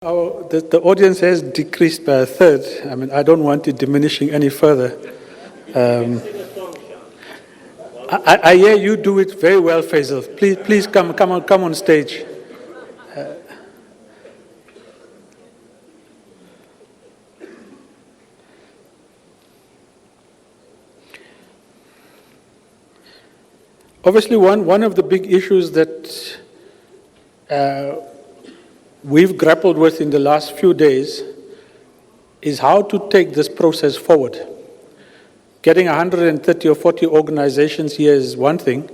The audience has decreased by a third. I mean, I don't want it diminishing any further. I hear you do it very well, Faisal. Please come on stage. Obviously, one of the big issues that we've grappled with in the last few days is how to take this process forward. Getting 130 or 40 organizations here is one thing,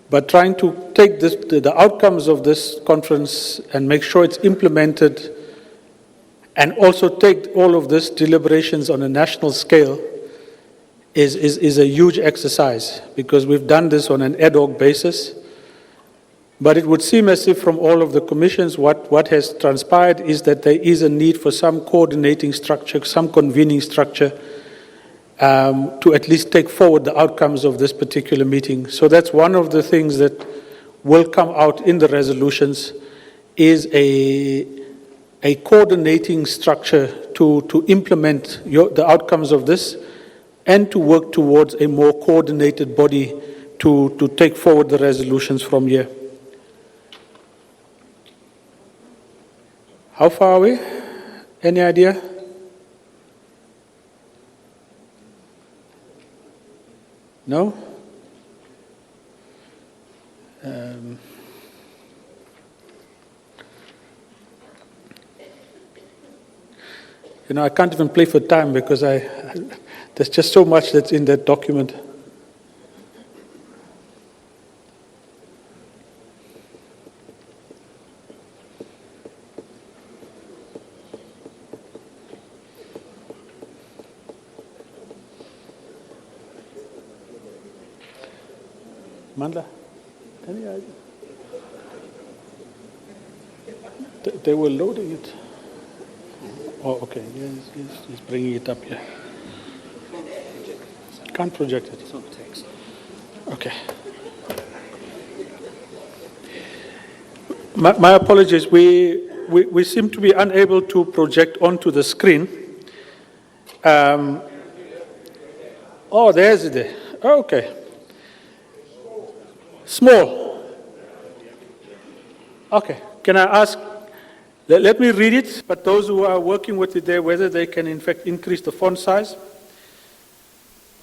but trying to take the outcomes of this conference and make sure it's implemented, and also take all of this deliberations on a national scale is a huge exercise, because we've done this on an ad hoc basis. But it would seem as if from all of the commissions, what has transpired is that there is a need for some coordinating structure, some convening structure to at least take forward the outcomes of this particular meeting. So that's one of the things that will come out in the resolutions, is a coordinating structure to implement the outcomes of this and to work towards a more coordinated body to take forward the resolutions from here. How far are we? Any idea? No? I can't even play for time because there's just so much that's in that document. Mandla, any idea? They were loading it. Oh, okay. He's bringing it up here. Can't project it. It's on text. Okay. My apologies. We seem to be unable to project onto the screen. Oh, there's it. Okay. Small. Okay. Can I ask, let me read it, but those who are working with it there, whether they can in fact increase the font size.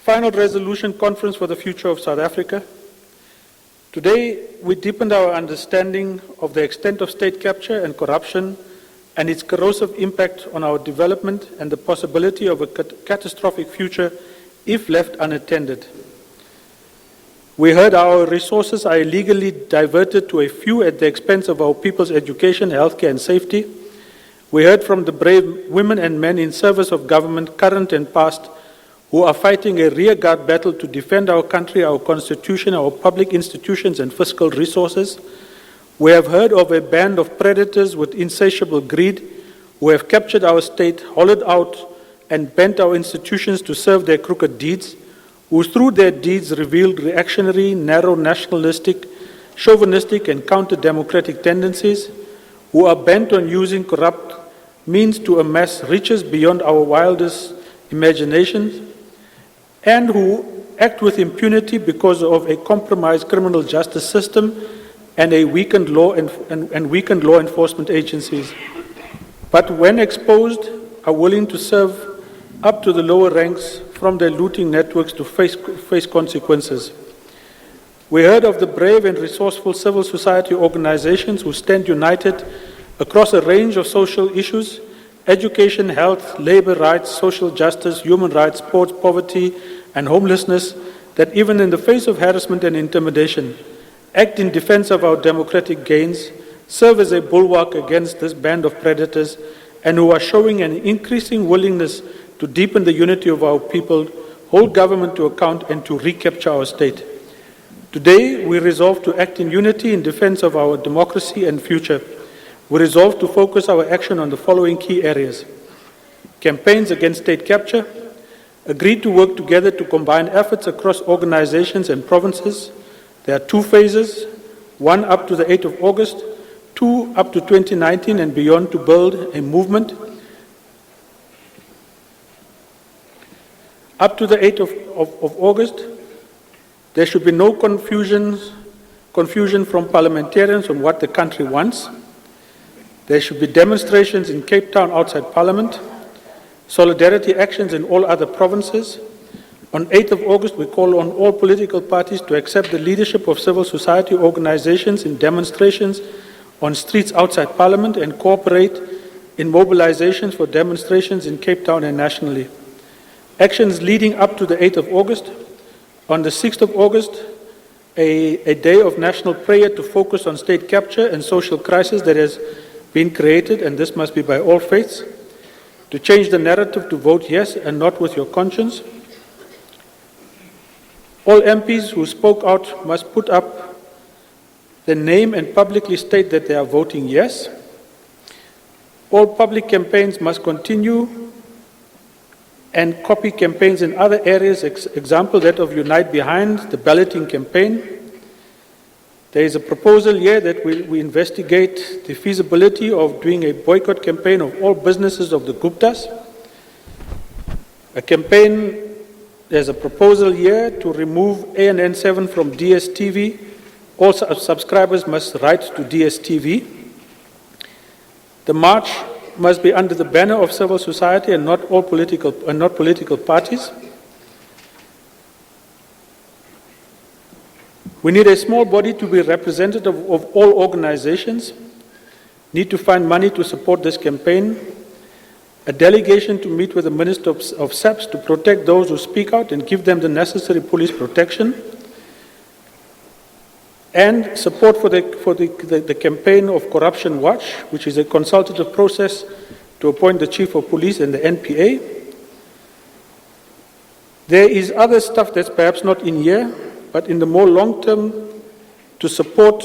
Final resolution conference for the future of South Africa. Today, we deepened our understanding of the extent of state capture and corruption and its corrosive impact on our development and the possibility of a catastrophic future if left unattended. We heard our resources are illegally diverted to a few at the expense of our people's education, healthcare, and safety. We heard from the brave women and men in service of government, current and past, who are fighting a rearguard battle to defend our country, our constitution, our public institutions, and fiscal resources. We have heard of a band of predators with insatiable greed who have captured our state, hollowed out, and bent our institutions to serve their crooked deeds, who through their deeds revealed reactionary, narrow, nationalistic, chauvinistic, and counter-democratic tendencies, who are bent on using corrupt means to amass riches beyond our wildest imaginations, and who act with impunity because of a compromised criminal justice system and a weakened law weakened law enforcement agencies, but when exposed are willing to serve up to the lower ranks from their looting networks to face consequences. We heard of the brave and resourceful civil society organizations who stand united across a range of social issues: education, health, labor rights, social justice, human rights, sports, poverty, and homelessness, that even in the face of harassment and intimidation, act in defense of our democratic gains, serve as a bulwark against this band of predators, and who are showing an increasing willingness to deepen the unity of our people, hold government to account, and to recapture our state. Today, we resolve to act in unity in defense of our democracy and future. We resolve to focus our action on the following key areas: campaigns against state capture, agreed to work together to combine efforts across organizations and provinces. There are 2 phases, one up to the 8th of August, 2 up to 2019 and beyond to build a movement. Up to the 8th of August, there should be no confusion from parliamentarians on what the country wants. There should be demonstrations in Cape Town outside Parliament, solidarity actions in all other provinces. On 8th of August, we call on all political parties to accept the leadership of civil society organizations in demonstrations on streets outside Parliament and cooperate in mobilizations for demonstrations in Cape Town and nationally. Actions leading up to the 8th of August. On the 6th of August, a day of national prayer to focus on state capture and social crisis that has been created, and this must be by all faiths, to change the narrative to vote yes and not with your conscience. All MPs who spoke out must put up the name and publicly state that they are voting yes. All public campaigns must continue and copy campaigns in other areas, example that of Unite Behind, the balloting campaign. There is a proposal here that we investigate the feasibility of doing a boycott campaign of all businesses of the Guptas. There's a proposal here to remove ANN7 from DSTV. All subscribers must write to DSTV. The march must be under the banner of civil society and not political parties. We need a small body to be representative of all organizations. Need to find money to support this campaign. A delegation to meet with the Minister of SABC to protect those who speak out and give them the necessary police protection. And support for the campaign of Corruption Watch, which is a consultative process to appoint the Chief of Police and the NPA. There is other stuff that's perhaps not in here, but in the more long term, to support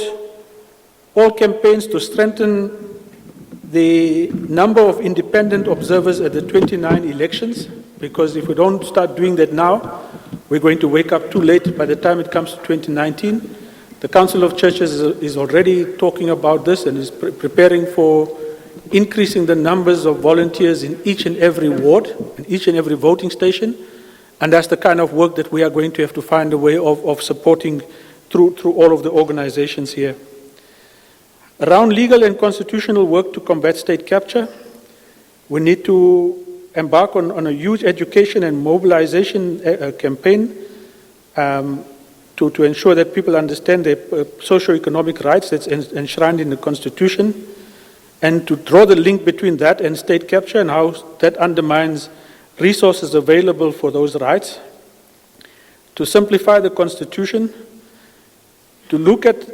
all campaigns to strengthen the number of independent observers at the 29 elections, because if we don't start doing that now, we're going to wake up too late by the time it comes to 2019. The Council of Churches is already talking about this and is preparing for increasing the numbers of volunteers in each and every ward, in each and every voting station. And that's the kind of work that we are going to have to find a way of supporting through all of the organizations here. Around legal and constitutional work to combat state capture, we need to embark on a huge education and mobilization campaign to ensure that people understand their socio-economic rights that's enshrined in the Constitution, and to draw the link between that and state capture and how that undermines resources available for those rights. To simplify the Constitution, to look at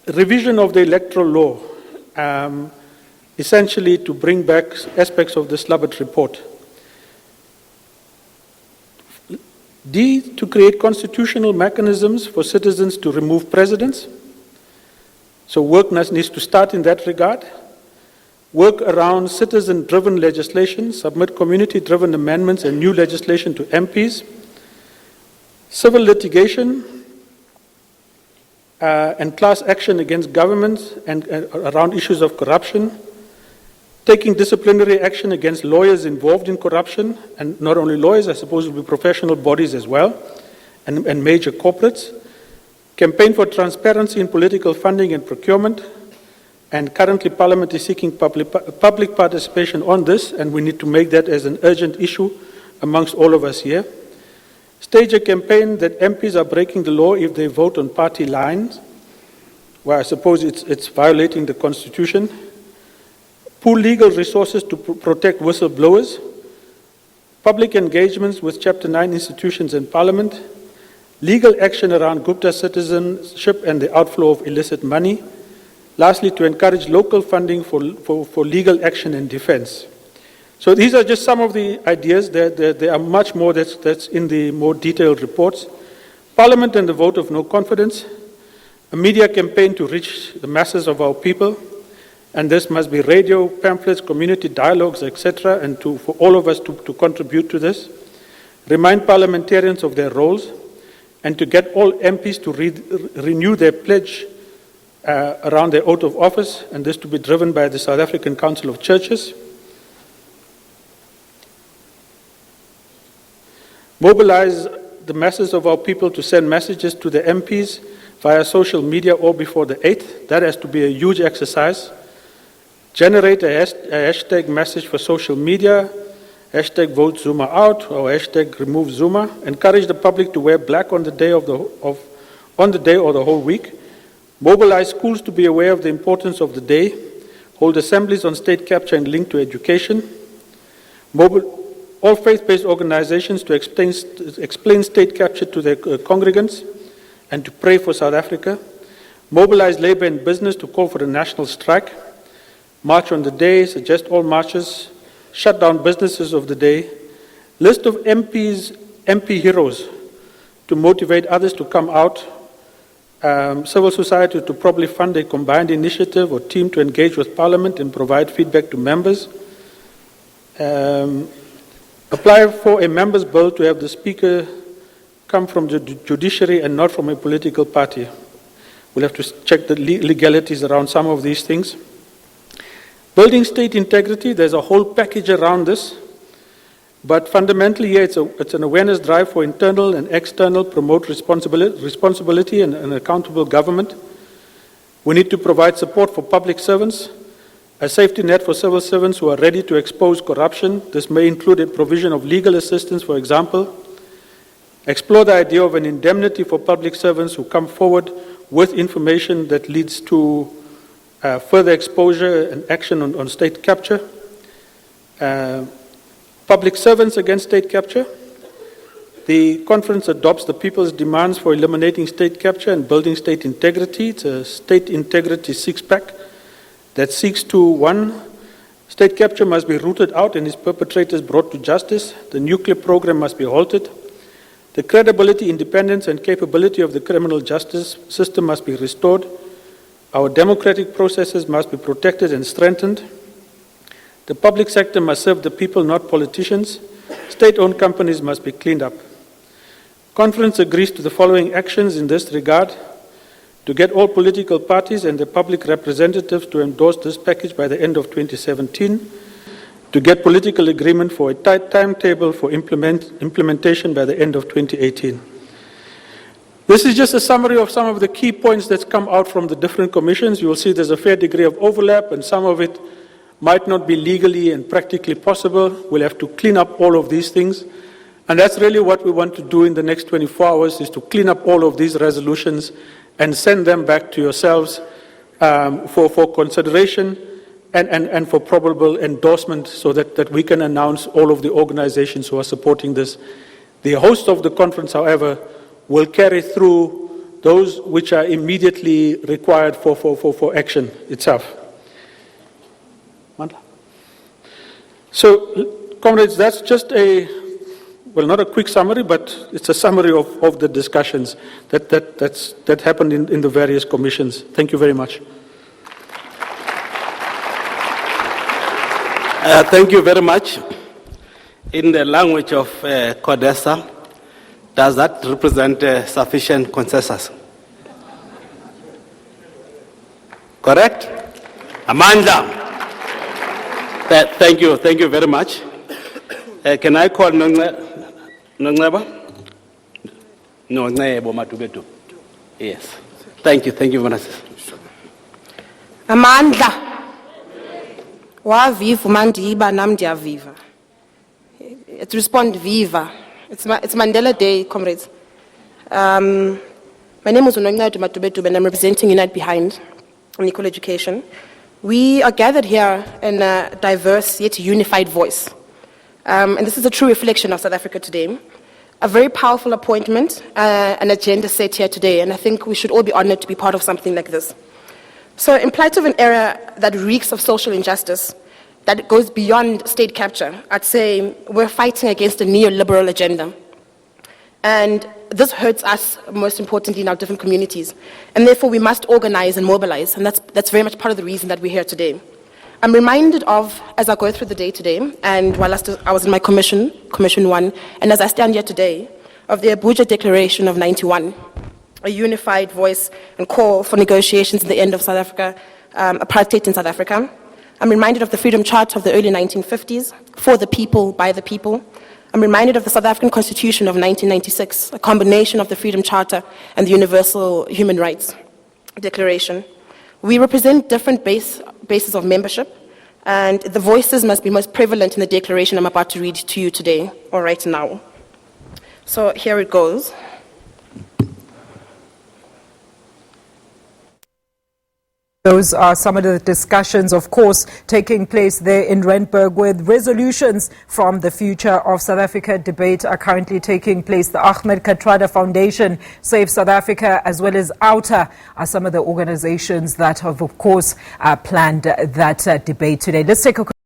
revision of the electoral law, essentially to bring back aspects of the Slubbert report. D, to create constitutional mechanisms for citizens to remove presidents. So work needs to start in that regard. Work around citizen-driven legislation, submit community-driven amendments and new legislation to MPs. Civil litigation and class action against governments and around issues of corruption. Taking disciplinary action against lawyers involved in corruption, and not only lawyers, I suppose it will be professional bodies as well, and major corporates. Campaign for transparency in political funding and procurement, and currently Parliament is seeking public participation on this, and we need to make that as an urgent issue amongst all of us here. Stage a campaign that MPs are breaking the law if they vote on party lines, where I suppose it's violating the Constitution. Pool legal resources to protect whistleblowers, public engagements with Chapter 9 institutions and Parliament, legal action around Gupta citizenship and the outflow of illicit money. Lastly, to encourage local funding for legal action and defense. So these are just some of the ideas. There are much more that's in the more detailed reports. Parliament and the vote of no confidence, a media campaign to reach the masses of our people, and this must be radio, pamphlets, community dialogues, etc., and for all of us to contribute to this. Remind parliamentarians of their roles, and to get all MPs to renew their pledge around their oath of office, and this to be driven by the South African Council of Churches. Mobilize the masses of our people to send messages to the MPs via social media or before the 8th. That has to be a huge exercise. Generate a hashtag message for social media, hashtag vote Zuma out or hashtag remove Zuma. Encourage the public to wear black on the day or the whole week. Mobilize schools to be aware of the importance of the day. Hold assemblies on state capture and link to education. All faith-based organizations to explain state capture to their congregants and to pray for South Africa. Mobilize labor and business to call for a national strike. March on the day, suggest all marches. Shut down businesses of the day. List of MP heroes to motivate others to come out. Civil society to probably fund a combined initiative or team to engage with Parliament and provide feedback to members. Apply for a members' bill to have the Speaker come from the judiciary and not from a political party. We'll have to check the legalities around some of these things. Building state integrity, there's a whole package around this. But fundamentally, yeah, it's an awareness drive for internal and external, promote responsibility and accountable government. We need to provide support for public servants, a safety net for civil servants who are ready to expose corruption. This may include a provision of legal assistance, for example. Explore the idea of an indemnity for public servants who come forward with information that leads to further exposure and action on state capture. Public servants against state capture. The conference adopts the people's demands for eliminating state capture and building state integrity. It's a state integrity six-pack that seeks to, 1, state capture must be rooted out and its perpetrators brought to justice. The nuclear program must be halted. The credibility, independence, and capability of the criminal justice system must be restored. Our democratic processes must be protected and strengthened. The public sector must serve the people, not politicians. State-owned companies must be cleaned up. Conference agrees to the following actions in this regard: to get all political parties and their public representatives to endorse this package by the end of 2017, to get political agreement for a tight timetable for implementation by the end of 2018. This is just a summary of some of the key points that's come out from the different commissions. You will see there's a fair degree of overlap, and some of it might not be legally and practically possible. We'll have to clean up all of these things. And that's really what we want to do in the next 24 hours, is to clean up all of these resolutions and send them back to yourselves for consideration and for probable endorsement, so that we can announce all of the organizations who are supporting this. The host of the conference, however, will carry through those which are immediately required for action itself. So, comrades, that's just not a quick summary, but it's a summary of the discussions that happened in the various commissions. Thank you very much. Thank you very much. In the language of CODESA, does that represent sufficient consensus? Correct? Amanda. Thank you very much. Can I call Nongeba? Nongebo Matubetu. Yes. Thank you, Vanessa. Amanda. Waviva mandiba namdia viva. It's respond viva. It's Mandela Day, comrades. My name is Unongna Matubetu, and I'm representing Unite Behind on Equal Education. We are gathered here in a diverse yet unified voice. And this is a true reflection of South Africa today. A very powerful appointment, an agenda set here today, and I think we should all be honored to be part of something like this. So in light of an era that reeks of social injustice, that goes beyond state capture, I'd say we're fighting against a neoliberal agenda. And this hurts us, most importantly, in our different communities. And therefore, we must organize and mobilize, and that's very much part of the reason that we're here today. I'm reminded of, as I go through the day today, and while I was in my Commission 1, and as I stand here today, of the Abuja Declaration of '91. a unified voice and call for negotiations in the end of South Africa, apartheid in South Africa. I'm reminded of the Freedom Charter of the early 1950s, for the people, by the people. I'm reminded of the South African Constitution of 1996, a combination of the Freedom Charter and the Universal Human Rights Declaration. We represent different bases of membership, and the voices must be most prevalent in the declaration I'm about to read to you today, or right now. So here it goes. Those are some of the discussions, of course, taking place there in Randburg, with resolutions from the Future of South Africa debate are currently taking place. The Ahmed Kathrada Foundation, Save South Africa, as well as OUTA are some of the organizations that have, of course, planned that debate today. Let's take a